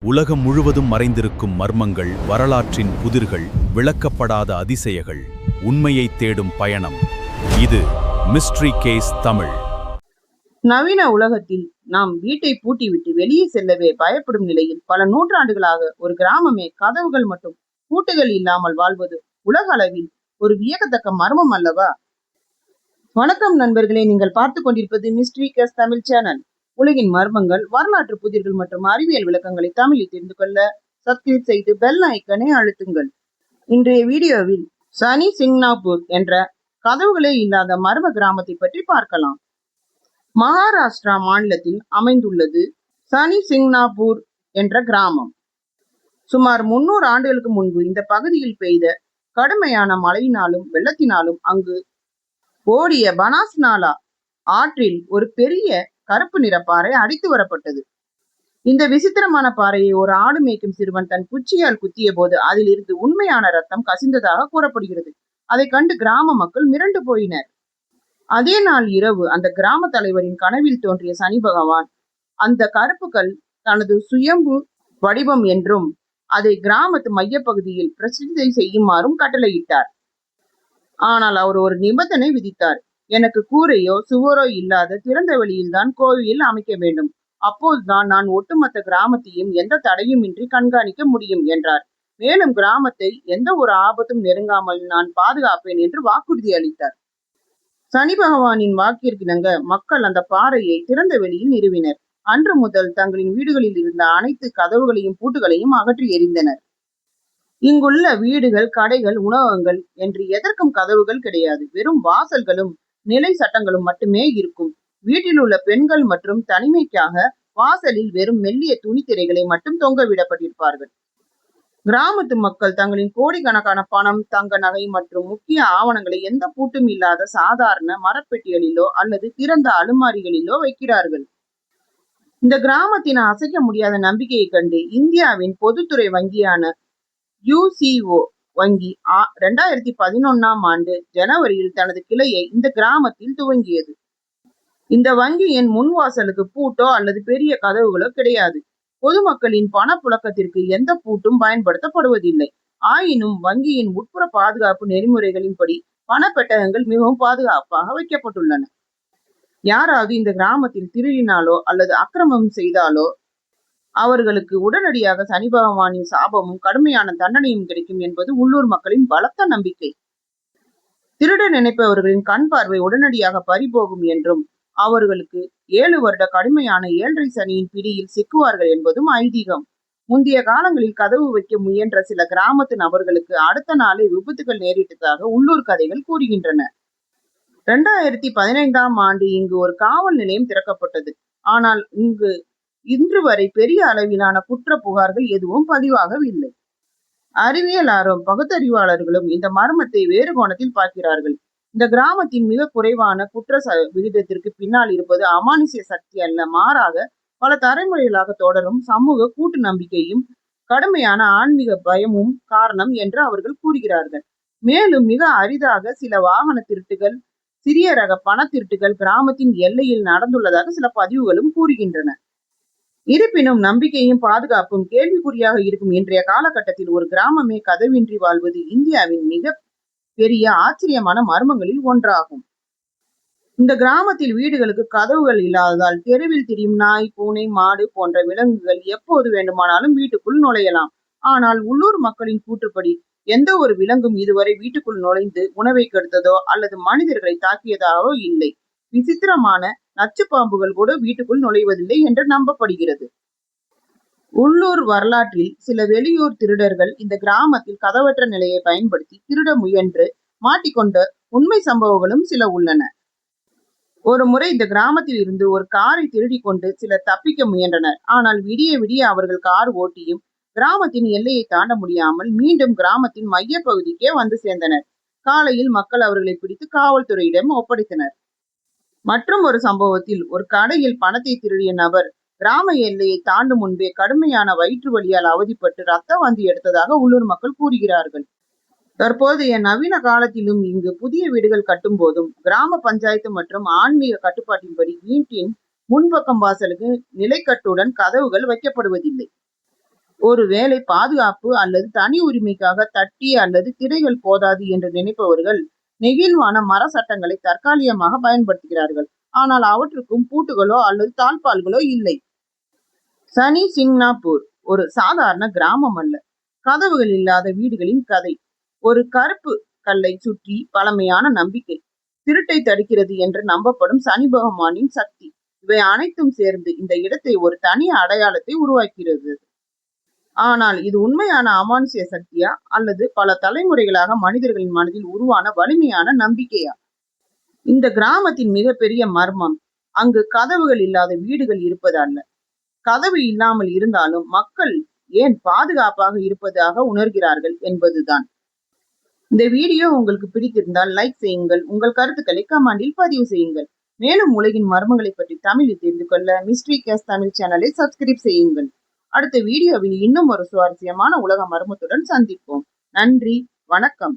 உலகம் முழுவதும் மறைந்திருக்கும் மர்மங்கள், வரலாற்றின் புதிர்கள், விளக்கப்படாத அதிசயங்கள், உண்மையை தேடும் பயணம். இது மிஸ்ட்ரி கேஸ் தமிழ். நவீன உலகத்தில் நாம் வீட்டை பூட்டிவிட்டு வெளியே செல்லவே பயப்படும் நிலையில் பல நூற்றாண்டுகளாக ஒரு கிராமமே கதவுகள் மற்றும் பூட்டுகள் இல்லாமல் வாழ்வது உலக அளவில் ஒரு வியக்கத்தக்க மர்மம் அல்லவா? வணக்கம் நண்பர்களே, நீங்கள் பார்த்து கொண்டிருப்பது மிஸ்ட்ரி கேஸ் தமிழ் சேனல். உலகின் மர்மங்கள், வரலாற்று புதிர்கள் மற்றும் அறிவியல் விளக்கங்களை தமிழில் தெரிந்து கொள்ள சப்ஸ்கிரைப் செய்து பெல் ஐக்கனை அழுத்துங்கள். இன்றைய வீடியோவில் சனி சிங்னாப்பூர் என்ற கதவுகளே இல்லாத மர்ம கிராமத்தை பற்றி பார்க்கலாம். மகாராஷ்டிரா மாநிலத்தில் அமைந்துள்ளது சனி சிங்னாப்பூர் என்ற கிராமம். சுமார் 300 ஆண்டுகளுக்கு முன்பு இந்த பகுதியில் பெய்த கடுமையான மழையினாலும் வெள்ளத்தினாலும் அங்கு ஓடிய பனாஸ்நாலா ஆற்றில் ஒரு பெரிய கருப்பு நிற பாறை அடித்து வரப்பட்டது. இந்த விசித்திரமான பாறையை ஒரு ஆடு மேய்க்கும் சிறுவன் தன் குச்சியால் குத்திய போது அதில் இருந்து உண்மையான ரத்தம் கசிந்ததாக கூறப்படுகிறது. அதை கண்டு கிராம மக்கள் மிரண்டு போயினர். அதே நாள் இரவு அந்த கிராம தலைவரின் கனவில் தோன்றிய சனி பகவான் அந்த கருப்புகள் தனது சுயம்பு வடிவம் என்றும் அதை கிராமத்து மையப்பகுதியில் பிரசித்தி செய்யுமாறும் கட்டளையிட்டார். ஆனால் அவர் ஒரு நிபந்தனை விதித்தார். எனக்கு கூரையோ சுவரோ இல்லாத திறந்த வெளியில் தான் கோவில் அமைக்க வேண்டும். அப்போதுதான் நான் ஒட்டுமொத்த கிராமத்தையும் எந்த தடையுமின்றி கண்காணிக்க முடியும் என்றார். மேலும் கிராமத்தை எந்த ஒரு ஆபத்தும் நெருங்காமல் நான் பாதுகாப்பேன் என்று வாக்குறுதி அளித்தார். சனி பகவானின் வாக்கிற்கிணங்க மக்கள் அந்த பாறையை திறந்த வெளியில் நிறுவினர். அன்று முதல் தங்களின் வீடுகளில் இருந்த அனைத்து கதவுகளையும் பூட்டுகளையும் அகற்றி எறிந்தனர். இங்குள்ள வீடுகள், கடைகள், உணவகங்கள் என்று எதற்கும் கதவுகள் கிடையாது. வெறும் வாசல்களும் நிலை சட்டங்களும் மட்டுமே இருக்கும். வீட்டில் உள்ள பெண்கள் மற்றும் தனிமைக்காக வாசலில் வெறும் மெல்லிய துணி திரைகளை மட்டும் தொங்க விடப்பட்டிருப்பார்கள். கிராமத்து மக்கள் தங்களின் கோடிக்கணக்கான பணம், தங்க நகை மற்றும் முக்கிய ஆவணங்களை எந்த பூட்டும் இல்லாத சாதாரண மரப்பெட்டிகளிலோ அல்லது திறந்த அலுமாரிகளிலோ வைக்கிறார்கள். இந்த கிராமத்தின் அசைக்க முடியாத நம்பிக்கையை கண்டு இந்தியாவின் பொதுத்துறை வங்கியான UCO வங்கி 2011ஆம் ஆண்டு ஜனவரியில் தனது கிளையை இந்த கிராமத்தில் துவங்கியது. இந்த வங்கியின் முன்வாசலுக்கு பூட்டோ அல்லது பெரிய கதவுகளோ கிடையாது. பொதுமக்களின் பணப்புழக்கத்திற்கு எந்த பூட்டும் பயன்படுத்தப்படுவதில்லை. ஆயினும் வங்கியின் உட்புற பாதுகாப்பு நெறிமுறைகளின்படி பணப்பெட்டகங்கள் மிகவும் பாதுகாப்பாக வைக்கப்பட்டுள்ளன. யாராவது இந்த கிராமத்தில் திருடினாலோ அல்லது அக்கிரமம் செய்தாலோ அவர்களுக்கு உடனடியாக சனி பகவானின் சாபமும் கடுமையான தண்டனையும் கிடைக்கும் என்பது உள்ளூர் மக்களின் பலத்த நம்பிக்கை. திருட நினைப்பவர்களின் கண் பார்வை உடனடியாக பறிபோகும் என்றும் அவர்களுக்கு 7 வருட கடுமையான 7.5 சனியின் பிடியில் சிக்குவார்கள் என்பதும் ஐதீகம். முந்தைய காலங்களில் கதவு வைக்க முயன்ற சில கிராமத்து நபர்களுக்கு அடுத்த நாளே விபத்துகள் நேரிட்டதாக உள்ளூர் கதைகள் கூறுகின்றன. 2015ஆம் ஆண்டு இங்கு ஒரு காவல் நிலையம் திறக்கப்பட்டது. ஆனால் இன்று வரை பெரிய அளவிலான குற்ற புகார்கள் எதுவும் பதிவாகவில்லை. அறிவியலாரும் பகுத்தறிவாளர்களும் இந்த மர்மத்தை வேறு கோணத்தில் பார்க்கிறார்கள். இந்த கிராமத்தின் மிக குறைவான குற்ற விகிதத்திற்கு பின்னால் இருப்பது அமானுஷ்ய சக்தி அல்ல, மாறாக பல தலைமுறைகளாக தொடரும் சமூக கூட்டு நம்பிக்கையும் கடுமையான ஆன்மீக பயமும் காரணம் என்று அவர்கள் கூறுகிறார்கள். மேலும் மிக அரிதாக சில வாகன திருட்டுகள், சிறிய ரக பண திருட்டுகள் கிராமத்தின் எல்லையில் நடந்துள்ளதாக சில பதிவுகளும் கூறுகின்றன. இருப்பினும் நம்பிக்கையும் பாதுகாப்பும் கேள்விக்குறியாக இருக்கும் இன்றைய காலகட்டத்தில் ஒரு கிராமமே கதவின்றி வாழ்வது இந்தியாவின் மிக பெரிய ஆச்சரியமான மர்மங்களில் ஒன்றாகும். இந்த கிராமத்தில் வீடுகளுக்கு கதவுகள் இல்லாததால் தெருவில் திரியும் நாய், பூனை, மாடு போன்ற விலங்குகள் எப்போது வேண்டுமானாலும் வீட்டுக்குள் நுழையலாம். ஆனால் உள்ளூர் மக்களின் கூற்றுப்படி எந்த ஒரு விலங்கும் இதுவரை வீட்டுக்குள் நுழைந்து உணவை கெடுத்ததோ அல்லது மனிதர்களை தாக்கியதாகவோ இல்லை. விசித்திரமான நச்சு பாம்புகள் கூட வீட்டுக்குள் நுழைவதில்லை என்று நம்பப்படுகிறது. உள்ளூர் வரலாற்றில் சில வெளியூர் திருடர்கள் இந்த கிராமத்தில் கதவற்ற நிலையை பயன்படுத்தி திருட முயன்று மாட்டிக்கொண்ட உண்மை சம்பவங்களும் சில உள்ளன. ஒரு முறை இந்த கிராமத்தில் இருந்து ஒரு காரை திருடி கொண்டு சிலர் தப்பிக்க முயன்றனர். ஆனால் விடிய விடிய அவர்கள் கார் ஓட்டியும் கிராமத்தின் எல்லையை தாண்ட முடியாமல் மீண்டும் கிராமத்தின் மைய பகுதிக்கே வந்து சேர்ந்தனர். காலையில் மக்கள் அவர்களை பிடித்து காவல்துறையிடம் ஒப்படைத்தனர். மற்றும் ஒரு சம்பவத்தில் ஒரு கடையில் பணத்தை திருடிய நபர் கிராம எல்லையை தாண்டும் முன்பே கடுமையான வயிற்று வலியால் அவதிப்பட்டு ரத்த வாந்தி எடுத்ததாக உள்ளூர் மக்கள் கூறுகிறார்கள். தற்போதைய நவீன காலத்திலும் இங்கு புதிய வீடுகள் கட்டும் போதும் கிராம பஞ்சாயத்து மற்றும் ஆன்மீக கட்டுப்பாட்டின்படி வீட்டின் முன்பக்கம் வாசலுக்கு நிலைக்கட்டுடன் கதவுகள் வைக்கப்படுவதில்லை. ஒருவேளை பாதுகாப்பு அல்லது தனி உரிமைக்காக தட்டி அல்லது திரைகள் போதாது என்று நினைப்பவர்கள் நெகிழ்வான மர சட்டங்களை தற்காலிகமாக பயன்படுத்துகிறார்கள். ஆனால் அவற்றுக்கும் பூட்டுகளோ அல்லது தாழ்பால்களோ இல்லை. சனி சிங்னாப்பூர் ஒரு சாதாரண கிராமம் அல்ல, கதவுகள் இல்லாத வீடுகளின் கதை. ஒரு கருப்பு கல்லை சுற்றி பழமையான நம்பிக்கை, திருட்டை தடுக்கிறது என்று நம்பப்படும் சனி பகவானின் சக்தி, இவை அனைத்தும் சேர்ந்து இந்த இடத்தை ஒரு தனி அடையாளத்தை உருவாக்கிறது. ஆனால் இது உண்மையான அமானுஷ்ய சக்தியா அல்லது பல தலைமுறைகளாக மனிதர்களின் மனதில் உருவான வலிமையான நம்பிக்கையா? இந்த கிராமத்தின் மிகப்பெரிய மர்மம் அங்கு கதவுகள் இல்லாத வீடுகள் இருப்பது அல்ல, கதவு இல்லாமல் இருந்தாலும் மக்கள் ஏன் பாதுகாப்பாக இருப்பதாக உணர்கிறார்கள் என்பதுதான். இந்த வீடியோ உங்களுக்கு பிடித்திருந்தால் லைக் செய்யுங்கள், உங்கள் கருத்துக்களை கமெண்டில் பதிவு செய்யுங்கள். மேலும் உலகின் மர்மங்களை பற்றி தமிழில் தெரிந்து கொள்ள மிஸ்ட்ரி கேஸ் தமிழ் சேனலை சப்ஸ்கிரைப் செய்யுங்கள். அடுத்த வீடியோவில் இன்னும் ஒரு சுவாரஸ்யமான உலக மர்மத்துடன் சந்திப்போம். நன்றி, வணக்கம்.